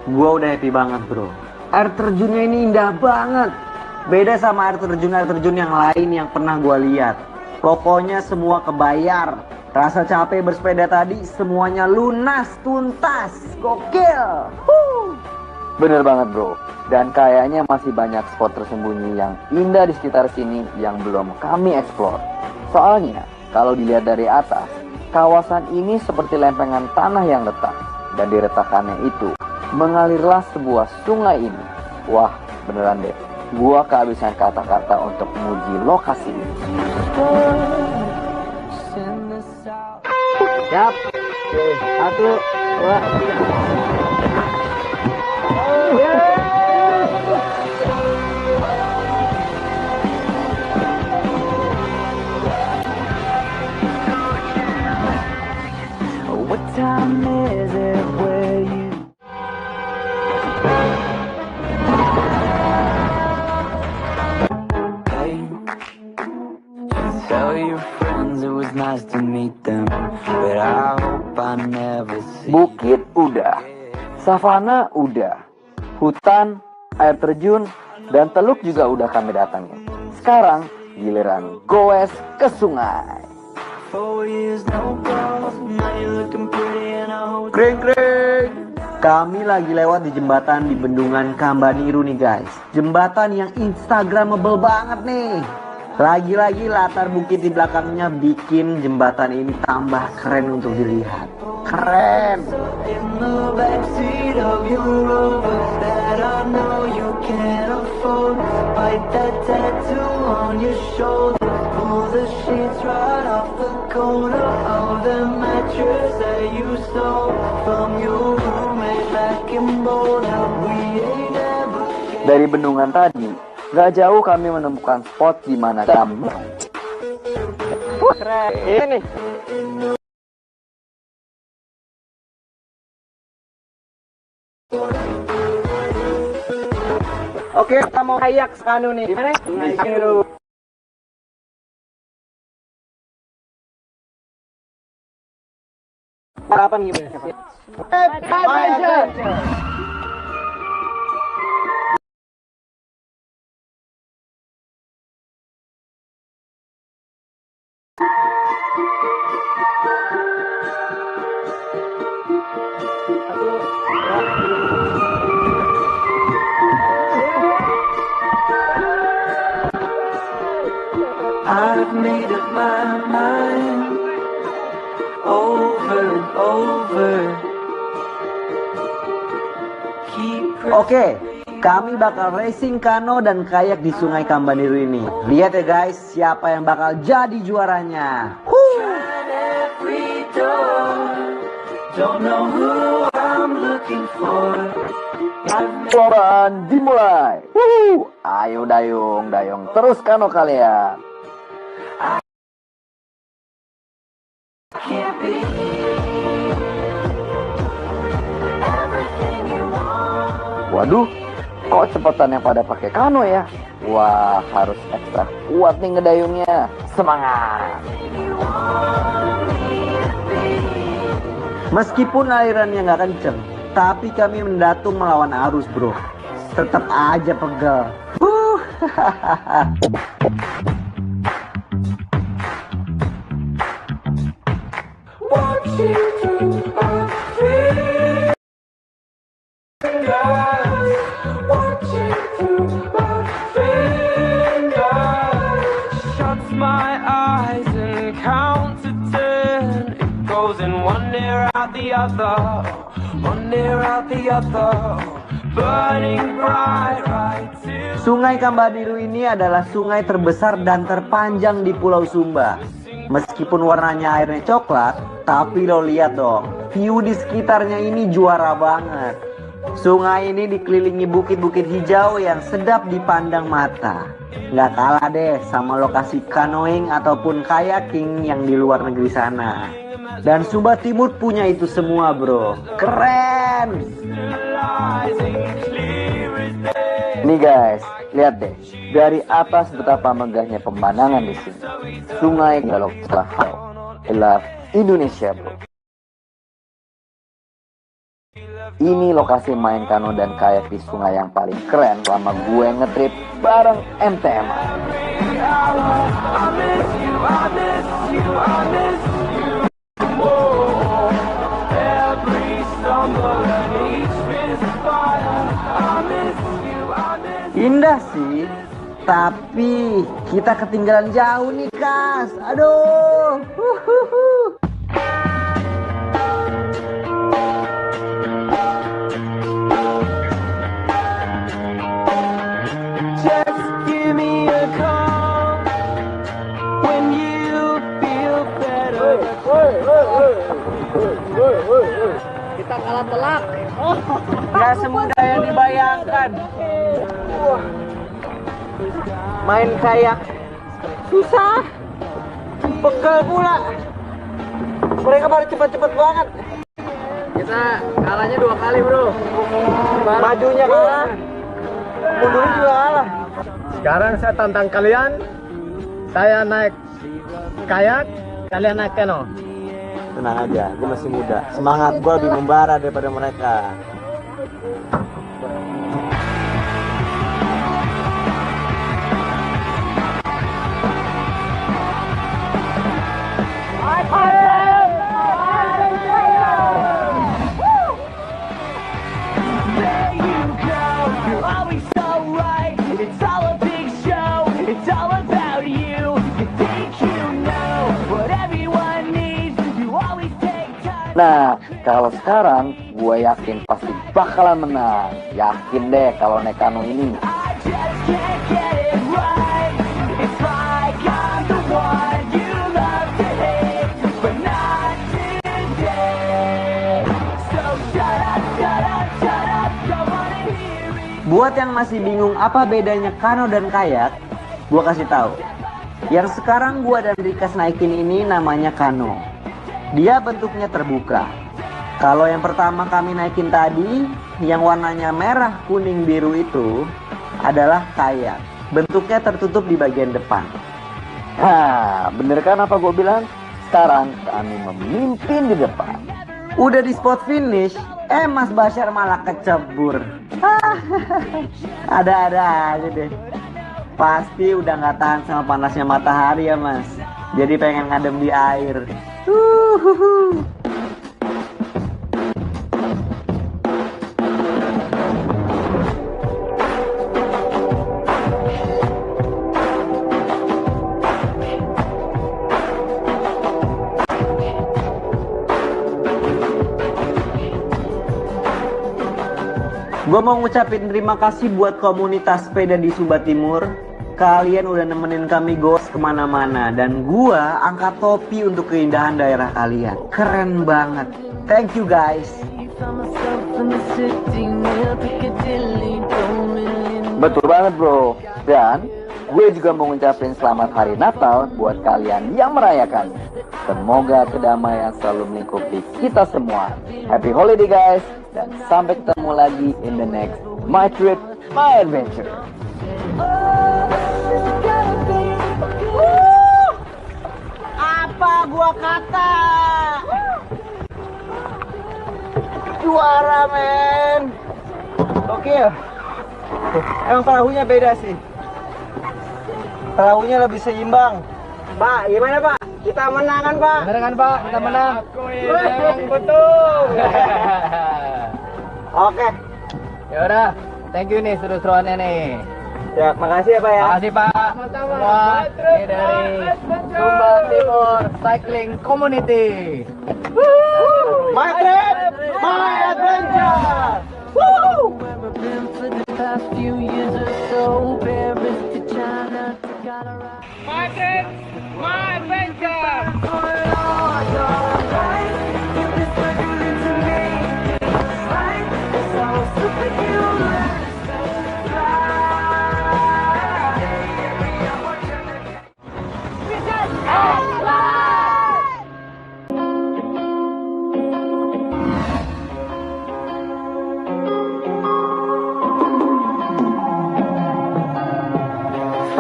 gua udah happy banget bro. Air terjunnya ini indah banget. Beda sama air terjun yang lain yang pernah gua lihat. Pokoknya semua kebayar. Rasa capek bersepeda tadi semuanya lunas, tuntas, gokil. Bener banget bro. Dan kayaknya masih banyak spot tersembunyi yang indah di sekitar sini yang belum kami eksplor. Soalnya, kalau dilihat dari atas, kawasan ini seperti lempengan tanah yang retak. Dan di retakannya itu, mengalirlah sebuah sungai ini. Wah, beneran deh. Gua kehabisan kata-kata untuk menguji lokasi ini. Siap. 1, 2, 3. What time is it where you tell your friends it was nice to meet them, but I hope I never see. Bukit udah, savana udah, hutan, air terjun, dan teluk juga udah kami datangi. Sekarang giliran goes ke sungai. 4 years no calls, now you're looking pretty and I hope. Kring. Kami lagi lewat di jembatan di bendungan Kambaniru nih guys. Jembatan yang instagramable banget nih. Lagi-lagi latar bukit di belakangnya bikin jembatan ini tambah keren untuk dilihat. Keren. In the backseat of your Rover that I know you can't afford. Bite that tattoo on your shoulder. Pull the sheets right off the corner of the mattress that you stole from your roommate back in Boulder. We ain't ever. Dari bendungan tadi, gak jauh kami menemukan spot di mana kami. Keren. Ini. Oke, kita mau kayak sekanu nih. Gimana? Ayo. Harapan gimana? Adventure. I've made up my mind over and over. Oke, kami bakal racing kano dan kayak di Sungai Kambaniru ini. Lihat ya guys, siapa yang bakal jadi juaranya. Every door, don't know who I'm looking for. Kejuaraan dimulai. Ayo dayung, dayung terus kano kalian. Can't be everything you want. Waduh, kok cepetannya pada pakai kano ya? Wah, harus ekstra kuat nih ngedayungnya. Semangat. Meskipun alirannya nggak kenceng, tapi kami mendatung melawan arus bro. Tetap aja pegel. Watching through my fingers, watching through my fingers. Shuts my eyes and counts to 10. It goes in one ear out the other, one ear out the other, burning bright right till. Sungai Kambaniru ini adalah sungai terbesar dan terpanjang di Pulau Sumba. Meskipun warnanya airnya coklat, tapi lo lihat dong, view di sekitarnya ini juara banget. Sungai ini dikelilingi bukit-bukit hijau yang sedap dipandang mata. Nggak kalah deh sama lokasi canoeing ataupun kayaking yang di luar negeri sana. Dan Sumba Timur punya itu semua bro. Keren! Nih guys, lihat deh. Dari atas betapa megahnya pemandangan di sini. Sungai Galok Selahau. I love Indonesia bro. Ini lokasi main kano dan kayak di sungai yang paling keren selama gue ngetrip bareng MTMA. Indah sih, Tapi kita ketinggalan jauh nih, Kas. Aduh. Just give me a call when you feel better. Kita kalah telak. Gak semudah yang dibayangkan. Main kayak susah, pegal pula. Mereka baru cepet-cepet banget. Kita kalahnya 2 kali, bro. Majunya kalah, mundurnya juga kalah. Sekarang saya tantang kalian. Saya naik kayak, kalian naik kano. Tenang aja, gue masih muda. Semangat gue lebih membara daripada mereka. There you go, you're always so right. It's all a big show, it's all about you. You think you know what everyone needs, you always take time. Nah, kalau sekarang gue yakin pasti bakalan menang. Yakin deh kalau naik kano ini. I just can't get it right. It's like I'm the one you love to hate, but not today. So shut up, shut up, shut up, don't wanna hear it. Buat yang masih bingung apa bedanya kano dan kayak, gue kasih tahu. Yang sekarang gue dan Rikas naikin ini namanya kano. Dia bentuknya terbuka. Kalau yang pertama kami naikin tadi, yang warnanya merah, kuning, biru itu adalah kayak. Bentuknya tertutup di bagian depan. Nah, bener kan apa gue bilang? Sekarang kami memimpin di depan. Udah di spot finish, Mas Bashar malah kecebur. Ada-ada aja deh. Pasti udah nggak tahan sama panasnya matahari ya, Mas. Jadi pengen ngadem di air. Gue mau ngucapin terima kasih buat komunitas sepeda di Sumba Timur. Kalian udah nemenin kami goes kemana-mana. Dan gue angkat topi untuk keindahan daerah kalian. Keren banget. Thank you guys. Betul banget bro. Dan gue juga mau ngucapin selamat hari Natal buat kalian yang merayakan. Semoga kedamaian selalu melingkupi kita semua. Happy holiday guys. Dan sampai ketemu lagi in the next My Trip, My Adventure. Apa gua kata? Juara men. Oke. Emang perahunya beda sih. Perahunya lebih seimbang. Pak, gimana Pak? Kita menang kan Pak? Bener kan, Pak? Kita menang. Betul. Oke. Ya udah, thank you nih seru-seruannya nih. Ya, makasih ya Pak ya. Makasih Pak. Semua ini dari Sumba Timur Cycling Community. My trip, my adventure. Woo! Past few years or so, Paris to China, to Colorado. My trip, my adventure. You've been struggling to make things right. It's all superhuman.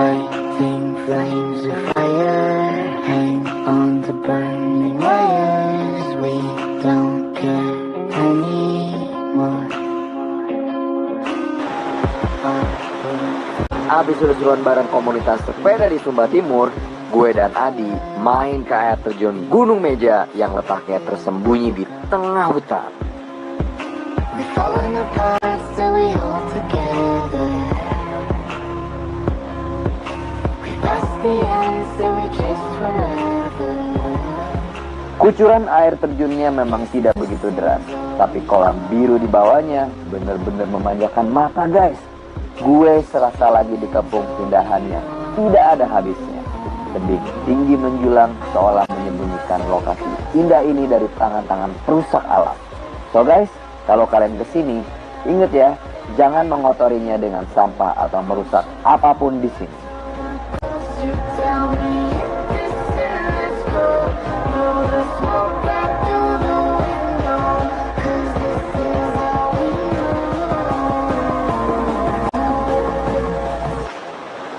Fighting flames of fire, hang on to burning wires. We don't care anymore. Abis seru-seruan bareng komunitas sepeda di Sumba Timur, gue dan Adi main ke air terjun Gunung Meja yang letaknya tersembunyi di tengah hutan. We're falling apart, so we hold together. Kucuran air terjunnya memang tidak begitu deras, tapi kolam biru di bawahnya benar-benar memanjakan mata guys. Gue serasa lagi di kampung pindahannya, tidak ada habisnya. Tebing tinggi menjulang seolah menyembunyikan lokasi indah ini dari tangan-tangan perusak alam. So guys, kalau kalian kesini, ingat ya, jangan mengotorinya dengan sampah atau merusak apapun di sini.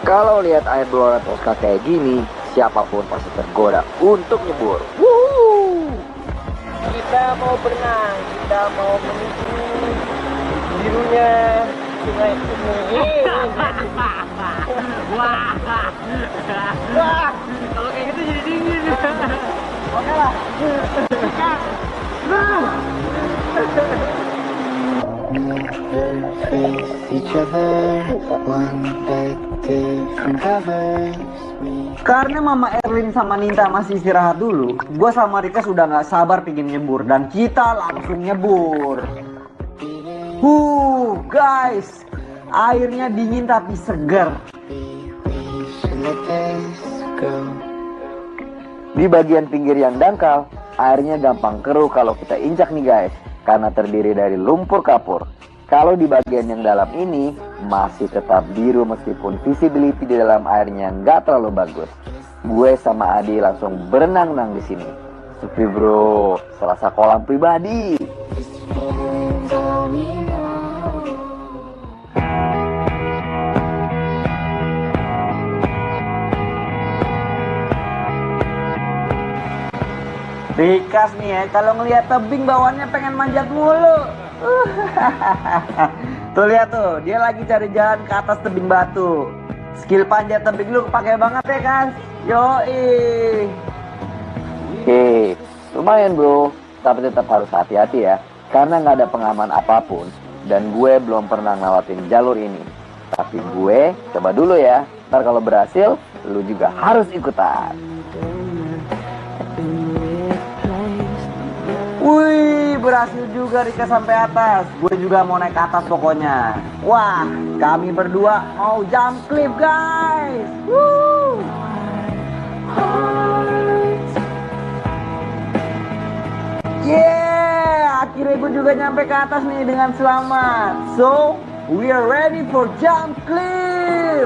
Kalau lihat air berwarna toska kayak gini, siapapun pasti tergoda untuk nyebur. Wuhu! Kita mau berenang, kita mau menuju birunya sungai ini. Wah, kalau kayak gitu jadi dingin. Oke lah. Karena Mama Erlin sama Ninta masih istirahat dulu, gue sama Rika sudah nggak sabar pingin nyebur dan kita langsung nyebur. Guys, airnya dingin tapi segar. Di bagian pinggir yang dangkal, airnya gampang keruh kalau kita injak nih guys, karena terdiri dari lumpur kapur. Kalau di bagian yang dalam ini, masih tetap biru meskipun visibility di dalam airnya nggak terlalu bagus. Gue sama Adi langsung berenang-renang di sini. Sepi bro, serasa kolam pribadi. Rikas nih ya, kalau ngelihat tebing bawahnya pengen manjat mulu. Tuh lihat tuh, dia lagi cari jalan ke atas tebing batu. Skill panjat tebing lu kepake banget ya kan? Yoi. Oke, lumayan bro, tapi tetap harus hati-hati ya, karena nggak ada pengaman apapun. Dan gue belum pernah ngelewatin jalur ini. Tapi gue coba dulu ya, ntar kalau berhasil, lu juga harus ikutan. Wih, berhasil juga Rika sampai atas. Gue juga mau naik ke atas pokoknya. Wah, kami berdua mau jump cliff guys. Woo. Yeah, akhirnya gue juga nyampe ke atas nih dengan selamat. So, we are ready for jump cliff.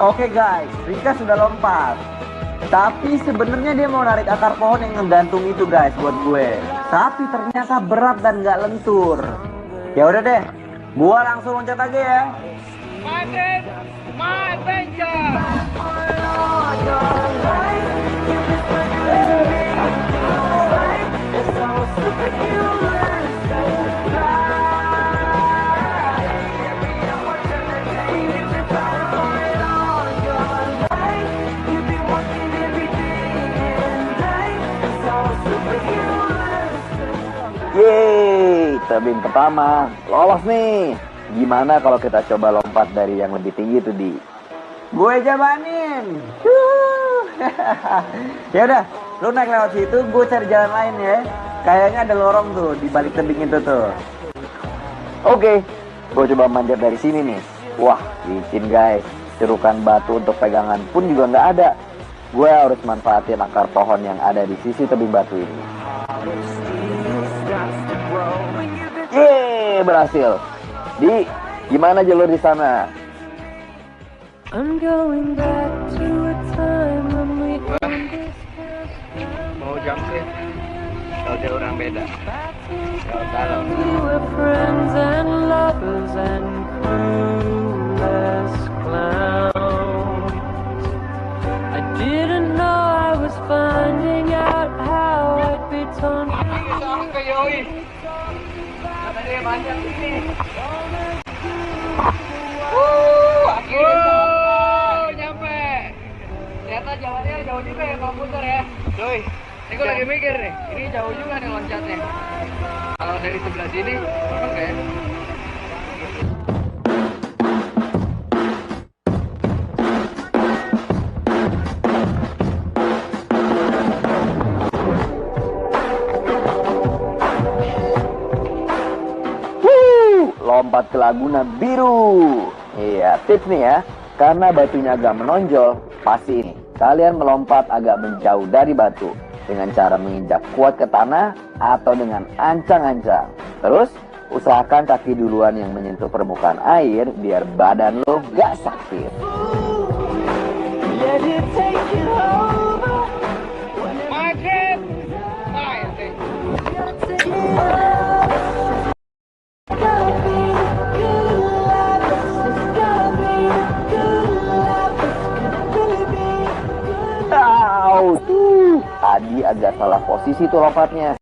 Oke guys, Rika sudah lompat. Tapi sebenarnya dia mau narik akar pohon yang ngegantung itu guys buat gue. Tapi ternyata berat dan nggak lentur. Ya udah deh, gua langsung loncat aja ya. My adventure. Yeay, tebing pertama lolos nih. Gimana kalau kita coba lompat dari yang lebih tinggi tuh di? Gue jabanin. Ya udah, lu naik lewat situ, gue cari jalan lain ya. Kayaknya ada lorong tuh di balik tebing itu tuh. Oke, gue coba manjat dari sini nih. Wah, licin guys. Cerukan batu untuk pegangan pun juga nggak ada. Gue harus manfaatin akar pohon yang ada di sisi tebing batu ini. Yeay, berhasil. Di, gimana jalur di sana? I'm going back to a time when we Mau jump cliff? Kalau dia orang beda. Kalau were friends and lovers and clueless clowns. I didn't know I was finding out how I'd be torn. Katanya banyak ini. Ini gue lagi mikir nih, ini jauh juga nih loncatnya. Kalau dari sebelah sini, apa enggak ya? Lompat ke Laguna Biru. Iya, tips nih ya. Karena batunya agak menonjol, pasti ini. Kalian melompat agak menjauh dari batu. Dengan cara menginjak kuat ke tanah atau dengan ancang-ancang. Terus, usahakan kaki duluan yang menyentuh permukaan air biar badan lo gak sakit. Maghrib! Ah, ente. Adi agak salah posisi tuh lompatnya.